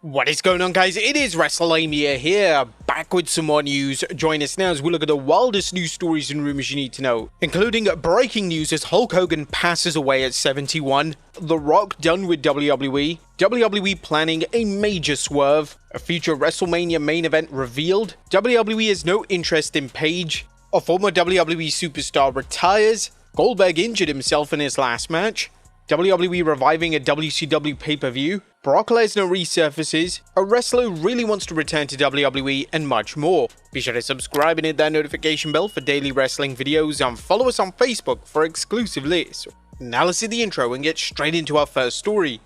What is going on, guys? It is Wrestlelamia here, back with some more news. Join us now as we look at the wildest news stories and rumors you need to know, including breaking news as Hulk Hogan passes away at 71, The Rock done with WWE, WWE planning a major swerve, a future WrestleMania main event revealed, WWE has no interest in Paige, a former WWE superstar retires, Goldberg injured himself in his last match, WWE reviving a WCW pay-per-view, Brock Lesnar resurfaces, a wrestler who really wants to return to WWE, and much more. Be sure to subscribe and hit that notification bell for daily wrestling videos, and follow us on Facebook for exclusive lists. Now let's see the intro and get straight into our first story.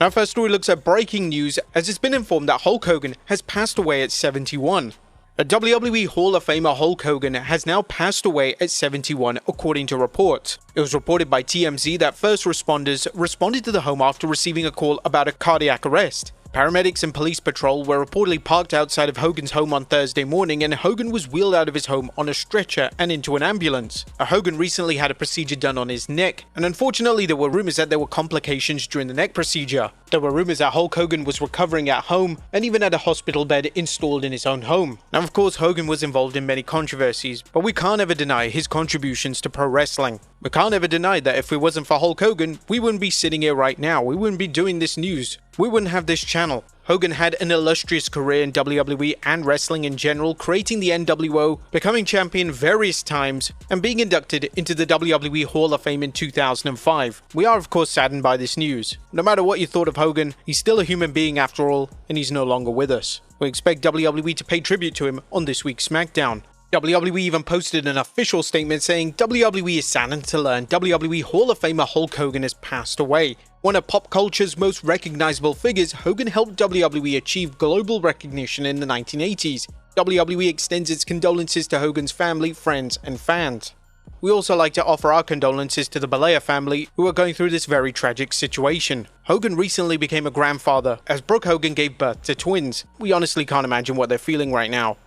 Our first story looks at breaking news as it's been informed that Hulk Hogan has passed away at 71. A WWE Hall of Famer Hulk Hogan has now passed away at 71 according to reports. It was reported by TMZ that first responders responded to the home after receiving a call about a cardiac arrest. Paramedics and police patrol were reportedly parked outside of Hogan's home on Thursday morning, and Hogan was wheeled out of his home on a stretcher and into an ambulance. Hogan recently had a procedure done on his neck, and unfortunately there were rumors that there were complications during the neck procedure. There were rumors that Hulk Hogan was recovering at home and even had a hospital bed installed in his own home. Now of course Hogan was involved in many controversies, but we can't ever deny his contributions to pro wrestling. We can't ever deny that if it wasn't for Hulk Hogan, we wouldn't be sitting here right now, we wouldn't be doing this news, we wouldn't have this channel. Hogan had an illustrious career in WWE and wrestling in general, creating the NWO, becoming champion various times, and being inducted into the WWE Hall of Fame in 2005. We are of course saddened by this news. No matter what you thought of Hogan, he's still a human being after all, and he's no longer with us. We expect WWE to pay tribute to him on this week's SmackDown. WWE even posted an official statement saying WWE is saddened to learn WWE Hall of Famer Hulk Hogan has passed away. One of pop culture's most recognizable figures, Hogan helped WWE achieve global recognition in the 1980s. WWE extends its condolences to Hogan's family, friends, and fans. We also like to offer our condolences to the Belair family, who are going through this very tragic situation. Hogan recently became a grandfather, as Brooke Hogan gave birth to twins. We honestly can't imagine what they're feeling right now.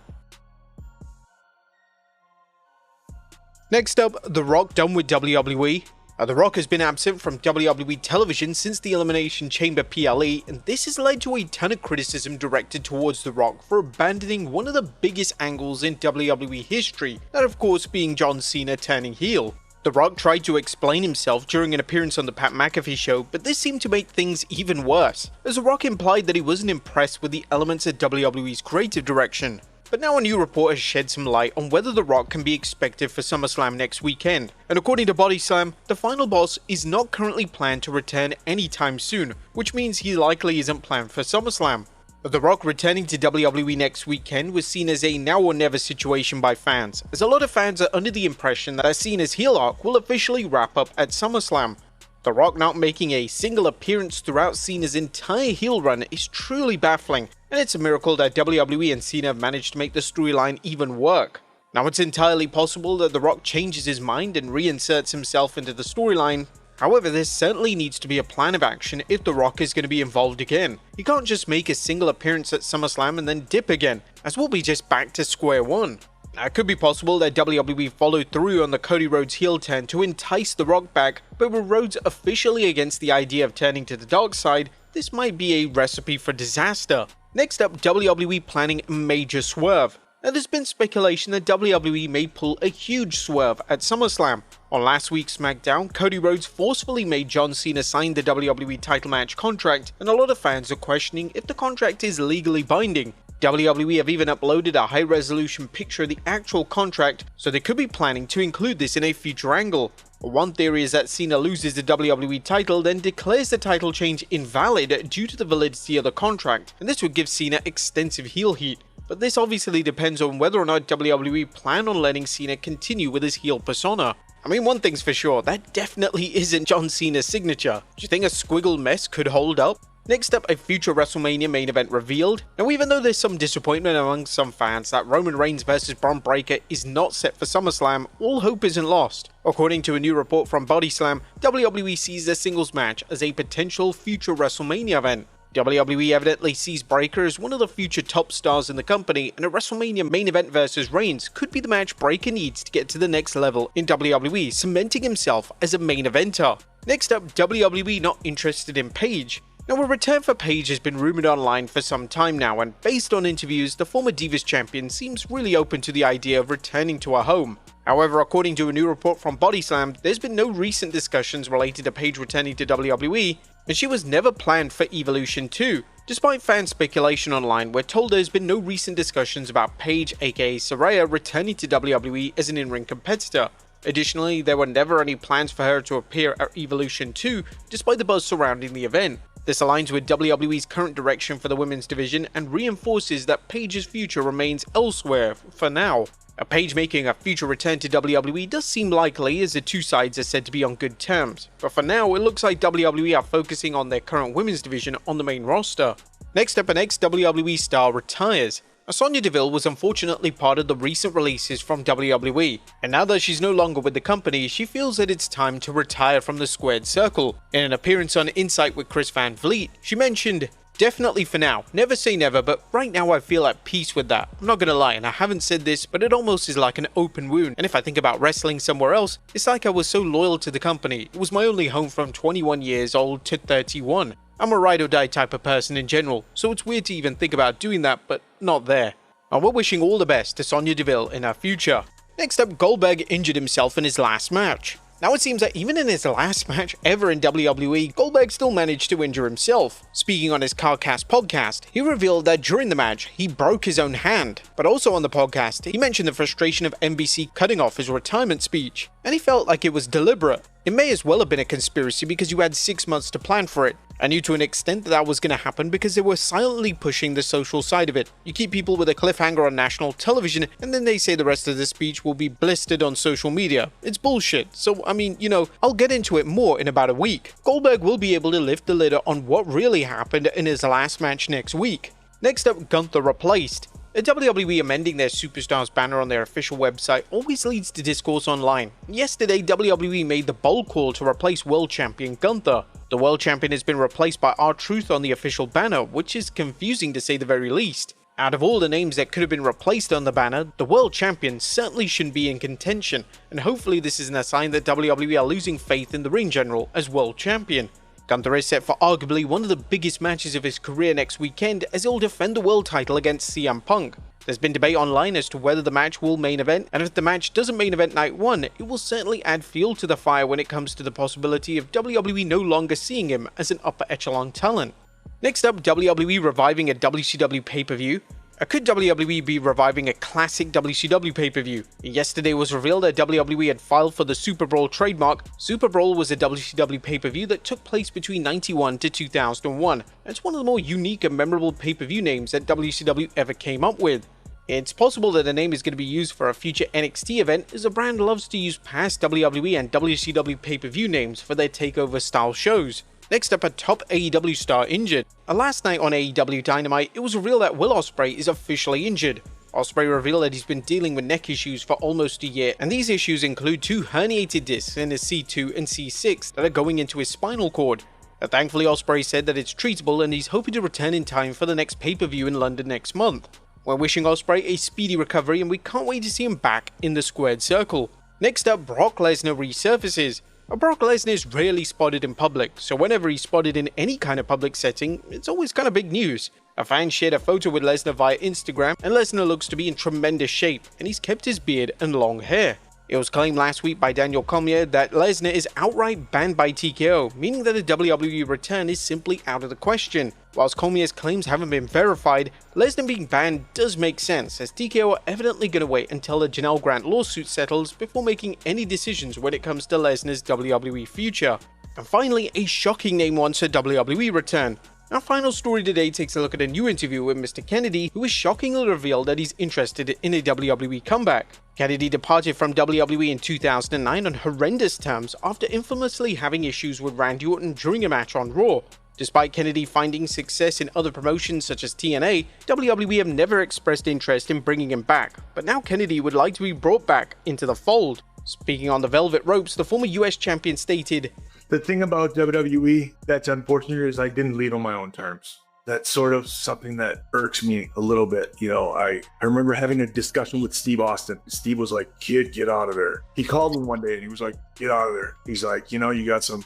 Next up, The Rock done with WWE. The Rock has been absent from WWE television since the Elimination Chamber PLE, and this has led to a ton of criticism directed towards The Rock for abandoning one of the biggest angles in WWE history, that of course being John Cena turning heel. The Rock tried to explain himself during an appearance on the Pat McAfee show, but this seemed to make things even worse, as The Rock implied that he wasn't impressed with the elements of WWE's creative direction. But now a new report has shed some light on whether The Rock can be expected for SummerSlam next weekend, and according to BodySlam, the final boss is not currently planned to return anytime soon, which means he likely isn't planned for SummerSlam. The Rock returning to WWE next weekend was seen as a now or never situation by fans, as a lot of fans are under the impression that Cena's heel arc will officially wrap up at SummerSlam. The Rock not making a single appearance throughout Cena's entire heel run is truly baffling, and it's a miracle that WWE and Cena have managed to make the storyline even work. Now it's entirely possible that The Rock changes his mind and reinserts himself into the storyline. However, there certainly needs to be a plan of action if The Rock is going to be involved again. He can't just make a single appearance at SummerSlam and then dip again, as we'll be just back to square one. Now, it could be possible that WWE followed through on the Cody Rhodes heel turn to entice The Rock back, but with Rhodes officially against the idea of turning to the dark side, this might be a recipe for disaster. Next up, WWE planning a major swerve. Now, there's been speculation that WWE may pull a huge swerve at SummerSlam. On last week's SmackDown, Cody Rhodes forcefully made John Cena sign the WWE title match contract, and a lot of fans are questioning if the contract is legally binding. WWE have even uploaded a high-resolution picture of the actual contract, so they could be planning to include this in a future angle. One theory is that Cena loses the WWE title, then declares the title change invalid due to the validity of the contract, and this would give Cena extensive heel heat. But this obviously depends on whether or not WWE plan on letting Cena continue with his heel persona. I mean, one thing's for sure, that definitely isn't John Cena's signature. Do you think a squiggle mess could hold up? Next up, a future WrestleMania main event revealed. Now, even though there's some disappointment among some fans that Roman Reigns vs Braun Breaker is not set for SummerSlam, all hope isn't lost. According to a new report from BodySlam, WWE sees the singles match as a potential future WrestleMania event. WWE evidently sees Breakker as one of the future top stars in the company, and a WrestleMania main event versus Reigns could be the match Breakker needs to get to the next level in WWE, cementing himself as a main eventer. Next up, WWE not interested in Paige. Now, a return for Paige has been rumored online for some time now, and based on interviews, the former Divas champion seems really open to the idea of returning to her home. However, according to a new report from Bodyslam, there's been no recent discussions related to Paige returning to WWE, and she was never planned for Evolution 2. Despite fan speculation online, we're told there's been no recent discussions about Paige aka Saraya returning to WWE as an in-ring competitor. Additionally, there were never any plans for her to appear at Evolution 2, despite the buzz surrounding the event. This aligns with WWE's current direction for the women's division and reinforces that Paige's future remains elsewhere for now. Paige making a future return to WWE does seem likely, as the two sides are said to be on good terms, but for now it looks like WWE are focusing on their current women's division on the main roster. Next up, an ex-WWE star retires. Sonya Deville was unfortunately part of the recent releases from WWE, and now that she's no longer with the company, she feels that it's time to retire from the squared circle. In an appearance on Insight with Chris Van Vliet, she mentioned, "Definitely for now, never say never, but right now I feel at peace with that. I'm not gonna lie, and I haven't said this, but it almost is like an open wound, and if I think about wrestling somewhere else, it's like I was so loyal to the company. It was my only home from 21 years old to 31. I'm a ride or die type of person in general, so it's weird to even think about doing that, but not there." And we're wishing all the best to Sonya Deville in her future. Next up, Goldberg injured himself in his last match. Now it seems that even in his last match ever in WWE, Goldberg still managed to injure himself. Speaking on his CarCast podcast, he revealed that during the match, he broke his own hand. But also on the podcast, he mentioned the frustration of NBC cutting off his retirement speech, and he felt like it was deliberate. It may as well have been a conspiracy because you had 6 months to plan for it. I knew to an extent that was going to happen because they were silently pushing the social side of it. You keep people with a cliffhanger on national television and then they say the rest of the speech will be blistered on social media. It's bullshit. So, I mean, I'll get into it more in about a week. Goldberg will be able to lift the lid on what really happened in his last match next week. Next up, Gunther replaced. The WWE amending their Superstars banner on their official website always leads to discourse online. Yesterday, WWE made the bold call to replace World Champion Gunther. The World Champion has been replaced by R-Truth on the official banner, which is confusing to say the very least. Out of all the names that could have been replaced on the banner, the World Champion certainly shouldn't be in contention, and hopefully this isn't a sign that WWE are losing faith in the ring general as World Champion. Gunther is set for arguably one of the biggest matches of his career next weekend, as he'll defend the world title against CM Punk. There's been debate online as to whether the match will main event, and if the match doesn't main event night 1, it will certainly add fuel to the fire when it comes to the possibility of WWE no longer seeing him as an upper echelon talent. Next up, WWE reviving a WCW pay-per-view. Could WWE be reviving a classic WCW pay-per-view? Yesterday was revealed that WWE had filed for the Super Brawl trademark. Super Brawl was a WCW pay-per-view that took place between 1991 to 2001. It's one of the more unique and memorable pay-per-view names that WCW ever came up with. It's possible that the name is going to be used for a future NXT event, as the brand loves to use past WWE and WCW pay-per-view names for their takeover style shows. Next up, a top AEW star injured. Last night on AEW Dynamite, it was revealed that Will Ospreay is officially injured. Ospreay revealed that he's been dealing with neck issues for almost a year, and these issues include 2 herniated discs in his C2 and C6 that are going into his spinal cord. Thankfully, Ospreay said that it's treatable and he's hoping to return in time for the next pay-per-view in London next month. We're wishing Ospreay a speedy recovery and we can't wait to see him back in the squared circle. Next up, Brock Lesnar resurfaces. Brock Lesnar is rarely spotted in public, so whenever he's spotted in any kind of public setting, it's always kind of big news. A fan shared a photo with Lesnar via Instagram, and Lesnar looks to be in tremendous shape, and he's kept his beard and long hair. It was claimed last week by Daniel Cormier that Lesnar is outright banned by TKO, meaning that a WWE return is simply out of the question. Whilst Cormier's claims haven't been verified, Lesnar being banned does make sense, as TKO are evidently going to wait until the Janelle Grant lawsuit settles before making any decisions when it comes to Lesnar's WWE future. And finally, a shocking name wants a WWE return. Our final story today takes a look at a new interview with Mr. Kennedy, who has shockingly revealed that he's interested in a WWE comeback. Kennedy departed from WWE in 2009 on horrendous terms after infamously having issues with Randy Orton during a match on Raw. Despite Kennedy finding success in other promotions such as TNA, WWE have never expressed interest in bringing him back, but now Kennedy would like to be brought back into the fold. Speaking on the Velvet Ropes, the former US champion stated, The thing about WWE that's unfortunate is I didn't leave on my own terms. That's sort of something that irks me a little bit. You know, I remember having a discussion with Steve Austin. Steve was like, "Kid, get out of there." He called me one day and he was like, "Get out of there." He's like, "You know, you got some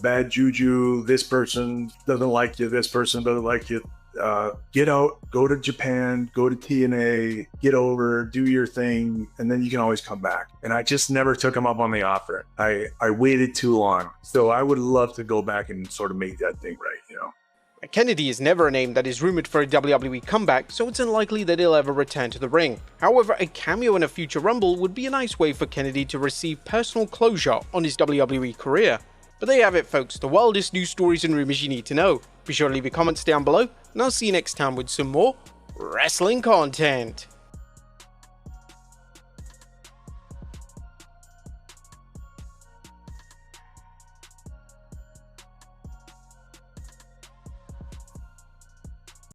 bad juju. This person doesn't like you. This person doesn't like you. Get out, go to Japan, go to TNA, get over, do your thing, and then you can always come back." And I just never took him up on the offer. I waited too long. So I would love to go back and sort of make that thing right, you know. Kennedy is never a name that is rumored for a WWE comeback, so it's unlikely that he'll ever return to the ring. However, a cameo in a future Rumble would be a nice way for Kennedy to receive personal closure on his WWE career. But there you have it, folks, the wildest news stories and rumors you need to know. Be sure to leave your comments down below, and I'll see you next time with some more wrestling content.